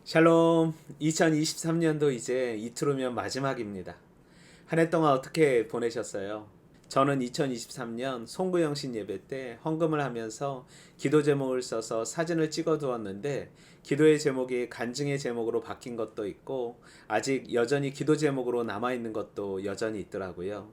샬롬. 2023년도 이제 이틀 후면 마지막입니다. 한 해 동안 어떻게 보내셨어요? 저는 2023년 송구영신 예배 때 헌금을 하면서 기도 제목을 써서 사진을 찍어 두었는데, 기도의 제목이 간증의 제목으로 바뀐 것도 있고 아직 여전히 기도 제목으로 남아 있는 것도 여전히 있더라고요.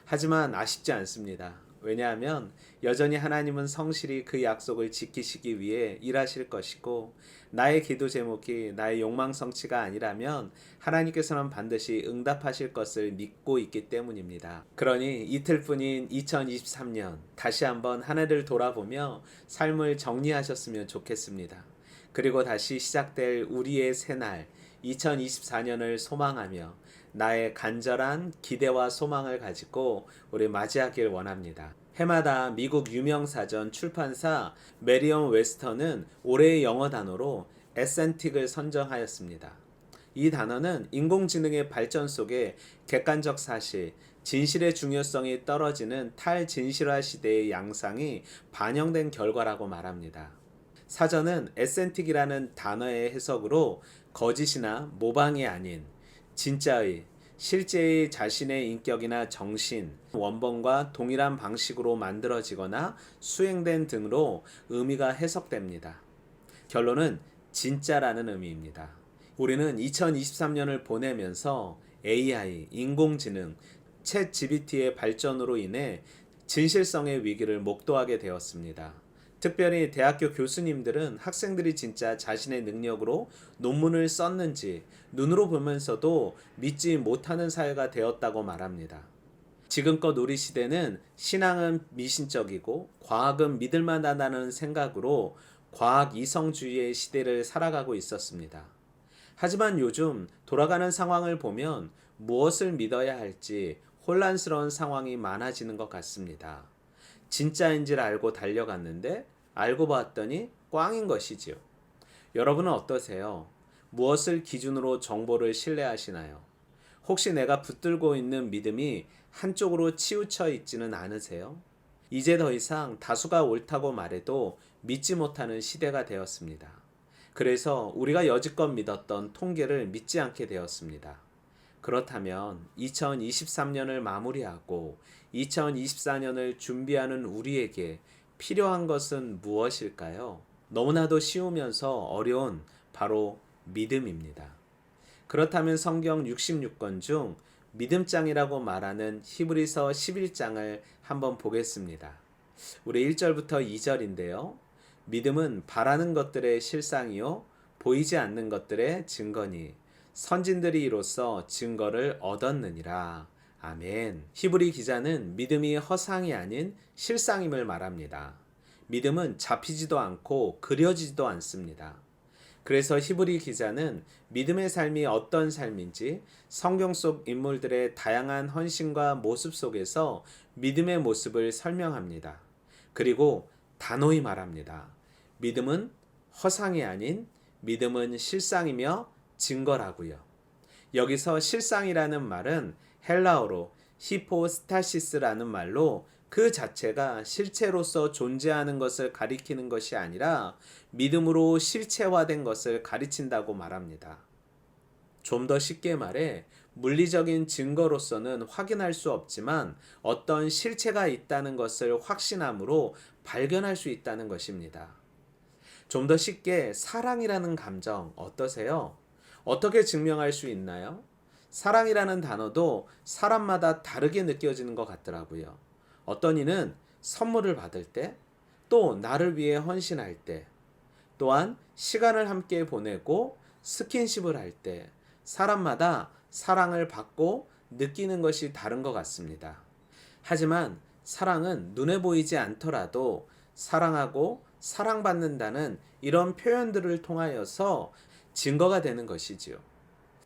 하지만 아쉽지 않습니다. 왜냐하면 여전히 하나님은 성실히 그 약속을 지키시기 위해 일하실 것이고, 나의 기도 제목이 나의 욕망 성취가 아니라면 하나님께서는 반드시 응답하실 것을 믿고 있기 때문입니다. 그러니 이틀뿐인 2023년 다시 한번 한 해를 돌아보며 삶을 정리하셨으면 좋겠습니다. 그리고 다시 시작될 우리의 새날 2024년을 소망하며 나의 간절한 기대와 소망을 가지고 우리 맞이하길 원합니다. 해마다 미국 유명 사전 출판사 메리엄 웨스터는 올해의 영어 단어로 에센틱을 선정하였습니다. 이 단어는 인공지능의 발전 속에 객관적 사실, 진실의 중요성이 떨어지는 탈진실화 시대의 양상이 반영된 결과라고 말합니다. 사전은 에센틱이라는 단어의 해석으로 거짓이나 모방이 아닌 진짜의, 실제의 자신의 인격이나 정신, 원본과 동일한 방식으로 만들어지거나 수행된 등으로 의미가 해석됩니다. 결론은 진짜라는 의미입니다. 우리는 2023년을 보내면서 AI, 인공지능, 챗 GPT의 발전으로 인해 진실성의 위기를 목도하게 되었습니다. 특별히 대학교 교수님들은 학생들이 진짜 자신의 능력으로 논문을 썼는지 눈으로 보면서도 믿지 못하는 사회가 되었다고 말합니다. 지금껏 우리 시대는 신앙은 미신적이고 과학은 믿을만하다는 생각으로 과학 이성주의의 시대를 살아가고 있었습니다. 하지만 요즘 돌아가는 상황을 보면 무엇을 믿어야 할지 혼란스러운 상황이 많아지는 것 같습니다. 진짜인 줄 알고 달려갔는데 알고 봤더니 꽝인 것이지요. 여러분은 어떠세요? 무엇을 기준으로 정보를 신뢰하시나요? 혹시 내가 붙들고 있는 믿음이 한쪽으로 치우쳐 있지는 않으세요? 이제 더 이상 다수가 옳다고 말해도 믿지 못하는 시대가 되었습니다. 그래서 우리가 여지껏 믿었던 통계를 믿지 않게 되었습니다. 그렇다면 2023년을 마무리하고 2024년을 준비하는 우리에게 필요한 것은 무엇일까요? 너무나도 쉬우면서 어려운 바로 믿음입니다. 그렇다면 성경 66권 중 믿음장이라고 말하는 히브리서 11장을 한번 보겠습니다. 우리 1절부터 2절인데요. 믿음은 바라는 것들의 실상이요 보이지 않는 것들의 증거니 선진들이 이로써 증거를 얻었느니라. 아멘. 히브리 기자는 믿음이 허상이 아닌 실상임을 말합니다. 믿음은 잡히지도 않고 그려지지도 않습니다. 그래서 히브리 기자는 믿음의 삶이 어떤 삶인지 성경 속 인물들의 다양한 헌신과 모습 속에서 믿음의 모습을 설명합니다. 그리고 단호히 말합니다. 믿음은 허상이 아닌 믿음은 실상이며 증거라고요. 여기서 실상이라는 말은 헬라어로 히포스타시스라는 말로 그 자체가 실체로서 존재하는 것을 가리키는 것이 아니라 믿음으로 실체화된 것을 가리킨다고 말합니다. 좀 더 쉽게 말해 물리적인 증거로서는 확인할 수 없지만 어떤 실체가 있다는 것을 확신함으로 발견할 수 있다는 것입니다. 좀 더 쉽게 사랑이라는 감정 어떠세요? 어떻게 증명할 수 있나요? 사랑이라는 단어도 사람마다 다르게 느껴지는 것 같더라고요. 어떤 이는 선물을 받을 때, 또 나를 위해 헌신할 때, 또한 시간을 함께 보내고 스킨십을 할 때, 사람마다 사랑을 받고 느끼는 것이 다른 것 같습니다. 하지만 사랑은 눈에 보이지 않더라도 사랑하고 사랑받는다는 이런 표현들을 통하여서 증거가 되는 것이지요.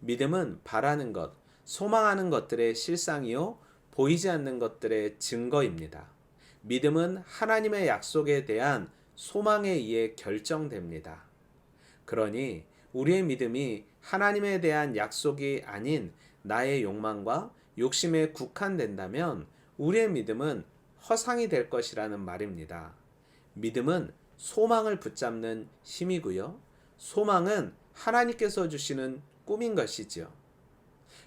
믿음은 바라는 것, 소망하는 것들의 실상이요, 보이지 않는 것들의 증거입니다. 믿음은 하나님의 약속에 대한 소망에 의해 결정됩니다. 그러니 우리의 믿음이 하나님에 대한 약속이 아닌 나의 욕망과 욕심에 국한된다면 우리의 믿음은 허상이 될 것이라는 말입니다. 믿음은 소망을 붙잡는 힘이고요. 소망은 하나님께서 주시는 꿈인 것이지요.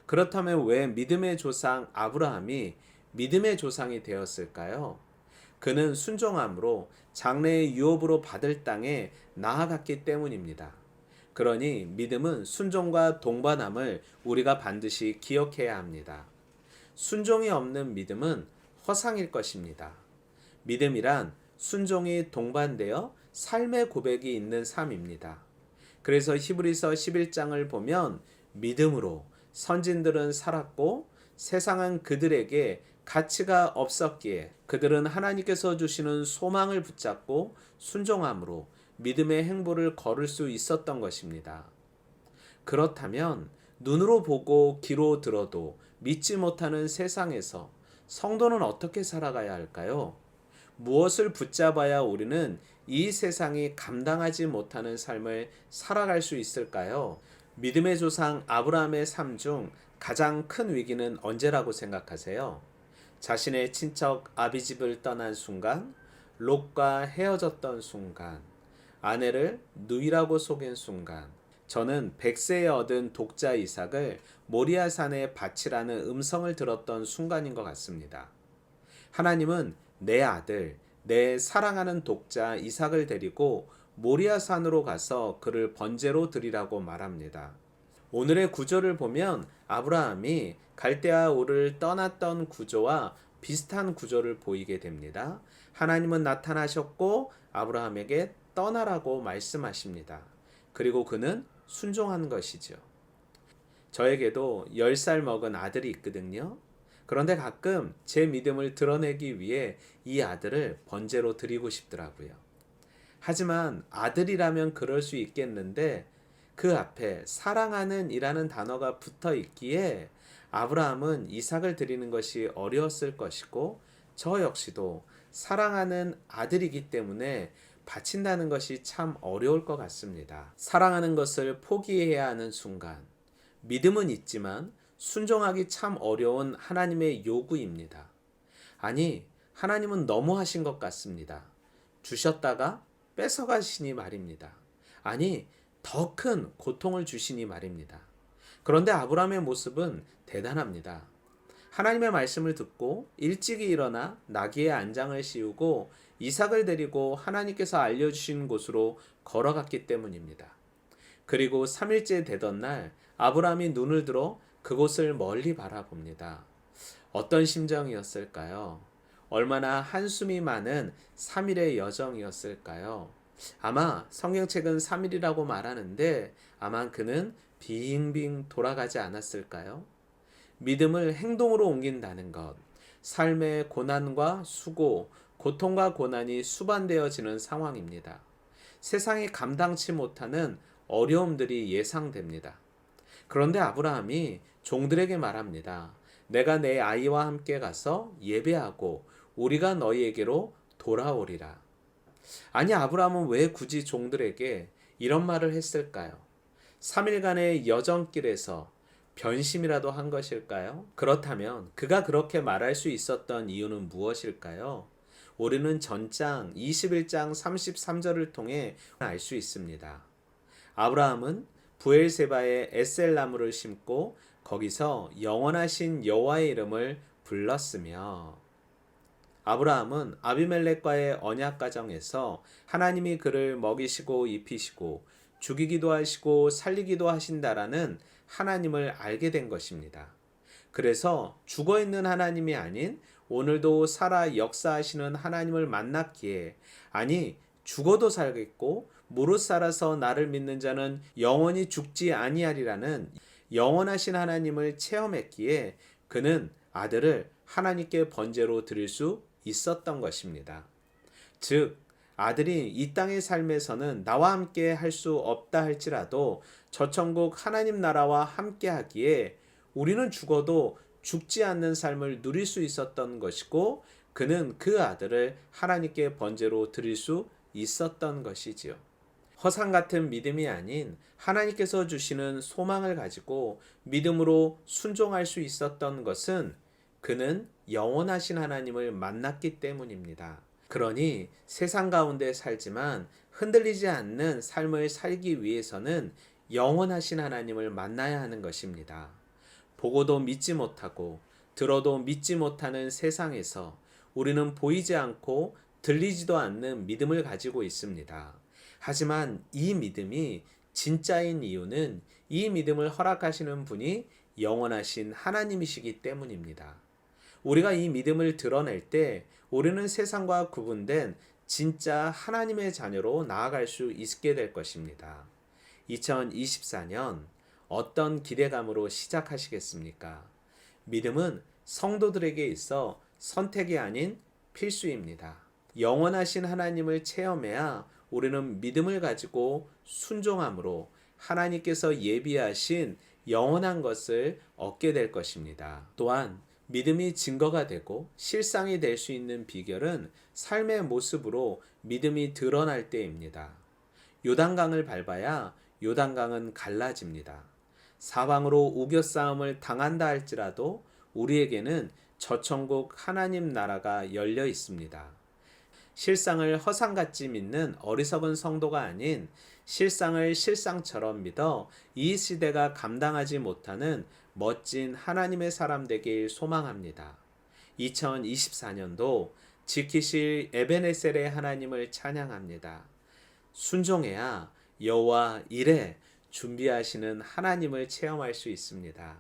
그렇다면 왜 믿음의 조상 아브라함이 믿음의 조상이 되었을까요? 그는 순종함으로 장래의 유업으로 받을 땅에 나아갔기 때문입니다. 그러니 믿음은 순종과 동반함을 우리가 반드시 기억해야 합니다. 순종이 없는 믿음은 허상일 것입니다. 믿음이란 순종이 동반되어 삶의 고백이 있는 삶입니다. 그래서 히브리서 11장을 보면 믿음으로 선진들은 살았고 세상은 그들에게 가치가 없었기에 그들은 하나님께서 주시는 소망을 붙잡고 순종함으로 믿음의 행보를 걸을 수 있었던 것입니다. 그렇다면 눈으로 보고 귀로 들어도 믿지 못하는 세상에서 성도는 어떻게 살아가야 할까요? 무엇을 붙잡아야 우리는 이 세상이 감당하지 못하는 삶을 살아갈 수 있을까요? 믿음의 조상 아브라함의 삶 중 가장 큰 위기는 언제라고 생각하세요? 자신의 친척 아비집을 떠난 순간, 롯과 헤어졌던 순간, 아내를 누이라고 속인 순간, 저는 100세에 얻은 독자 이삭을 모리아산에 바치라는 음성을 들었던 순간인 것 같습니다. 하나님은 내 아들, 내 사랑하는 독자 이삭을 데리고 모리아산으로 가서 그를 번제로 드리라고 말합니다. 오늘의 구조를 보면 아브라함이 갈대아 우를 떠났던 구조와 비슷한 구조를 보이게 됩니다. 하나님은 나타나셨고 아브라함에게 떠나라고 말씀하십니다. 그리고 그는 순종한 것이죠. 저에게도 10살 먹은 아들이 있거든요. 그런데 가끔 제 믿음을 드러내기 위해 이 아들을 번제로 드리고 싶더라고요. 하지만 아들이라면 그럴 수 있겠는데 그 앞에 사랑하는 이라는 단어가 붙어 있기에 아브라함은 이삭을 드리는 것이 어려웠을 것이고 저 역시도 사랑하는 아들이기 때문에 바친다는 것이 참 어려울 것 같습니다. 사랑하는 것을 포기해야 하는 순간, 믿음은 있지만 순종하기 참 어려운 하나님의 요구입니다. 아니, 하나님은 너무하신 것 같습니다. 주셨다가 뺏어가시니 말입니다. 아니, 더 큰 고통을 주시니 말입니다. 그런데 아브라함의 모습은 대단합니다. 하나님의 말씀을 듣고 일찍이 일어나 나귀의 안장을 씌우고 이삭을 데리고 하나님께서 알려주신 곳으로 걸어갔기 때문입니다. 그리고 3일째 되던 날 아브라함이 눈을 들어 그곳을 멀리 바라봅니다. 어떤 심정이었을까요? 얼마나 한숨이 많은 3일의 여정이었을까요? 아마 성경책은 3일이라고 말하는데 아마 그는 빙빙 돌아가지 않았을까요? 믿음을 행동으로 옮긴다는 것, 삶의 고난과 수고, 고통과 고난이 수반되어지는 상황입니다. 세상이 감당치 못하는 어려움들이 예상됩니다. 그런데 아브라함이 종들에게 말합니다. 내가 내 아이와 함께 가서 예배하고 우리가 너희에게로 돌아오리라. 아니, 아브라함은 왜 굳이 종들에게 이런 말을 했을까요? 3일간의 여정길에서 변심이라도 한 것일까요? 그렇다면 그가 그렇게 말할 수 있었던 이유는 무엇일까요? 우리는 전장 21장 33절을 통해 알 수 있습니다. 아브라함은 부엘세바에 에셀나무를 심고 거기서 영원하신 여호와의 이름을 불렀으며 아브라함은 아비멜렉과의 언약 가정에서 하나님이 그를 먹이시고 입히시고 죽이기도 하시고 살리기도 하신다라는 하나님을 알게 된 것입니다. 그래서 죽어있는 하나님이 아닌 오늘도 살아 역사하시는 하나님을 만났기에 아니 죽어도 살겠고 무릇 살아서 나를 믿는 자는 영원히 죽지 아니하리라는 영원하신 하나님을 체험했기에 그는 아들을 하나님께 번제로 드릴 수 있었던 것입니다. 즉 아들이 이 땅의 삶에서는 나와 함께 할 수 없다 할지라도 저 천국 하나님 나라와 함께 하기에 우리는 죽어도 죽지 않는 삶을 누릴 수 있었던 것이고 그는 그 아들을 하나님께 번제로 드릴 수 있었던 것이지요. 허상 같은 믿음이 아닌 하나님께서 주시는 소망을 가지고 믿음으로 순종할 수 있었던 것은 그는 영원하신 하나님을 만났기 때문입니다. 그러니 세상 가운데 살지만 흔들리지 않는 삶을 살기 위해서는 영원하신 하나님을 만나야 하는 것입니다. 보고도 믿지 못하고 들어도 믿지 못하는 세상에서 우리는 보이지 않고 들리지도 않는 믿음을 가지고 있습니다. 하지만 이 믿음이 진짜인 이유는 이 믿음을 허락하시는 분이 영원하신 하나님이시기 때문입니다. 우리가 이 믿음을 드러낼 때 우리는 세상과 구분된 진짜 하나님의 자녀로 나아갈 수 있게 될 것입니다. 2024년 어떤 기대감으로 시작하시겠습니까? 믿음은 성도들에게 있어 선택이 아닌 필수입니다. 영원하신 하나님을 체험해야 우리는 믿음을 가지고 순종함으로 하나님께서 예비하신 영원한 것을 얻게 될 것입니다. 또한 믿음이 증거가 되고 실상이 될 수 있는 비결은 삶의 모습으로 믿음이 드러날 때입니다. 요단강을 밟아야 요단강은 갈라집니다. 사방으로 우겨싸움을 당한다 할지라도 우리에게는 저천국 하나님 나라가 열려 있습니다. 실상을 허상같이 믿는 어리석은 성도가 아닌 실상을 실상처럼 믿어 이 시대가 감당하지 못하는 멋진 하나님의 사람 되길 소망합니다. 2024년도 지키실 에베네셀의 하나님을 찬양합니다. 순종해야 여호와 일에 준비하시는 하나님을 체험할 수 있습니다.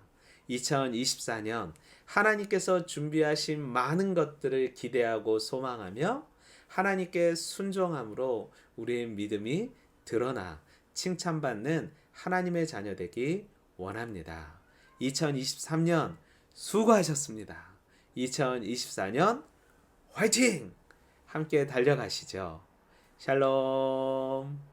2024년 하나님께서 준비하신 많은 것들을 기대하고 소망하며 하나님께 순종함으로 우리의 믿음이 드러나 칭찬받는 하나님의 자녀 되기 원합니다. 2023년 수고하셨습니다. 2024년 화이팅! 함께 달려가시죠. 샬롬.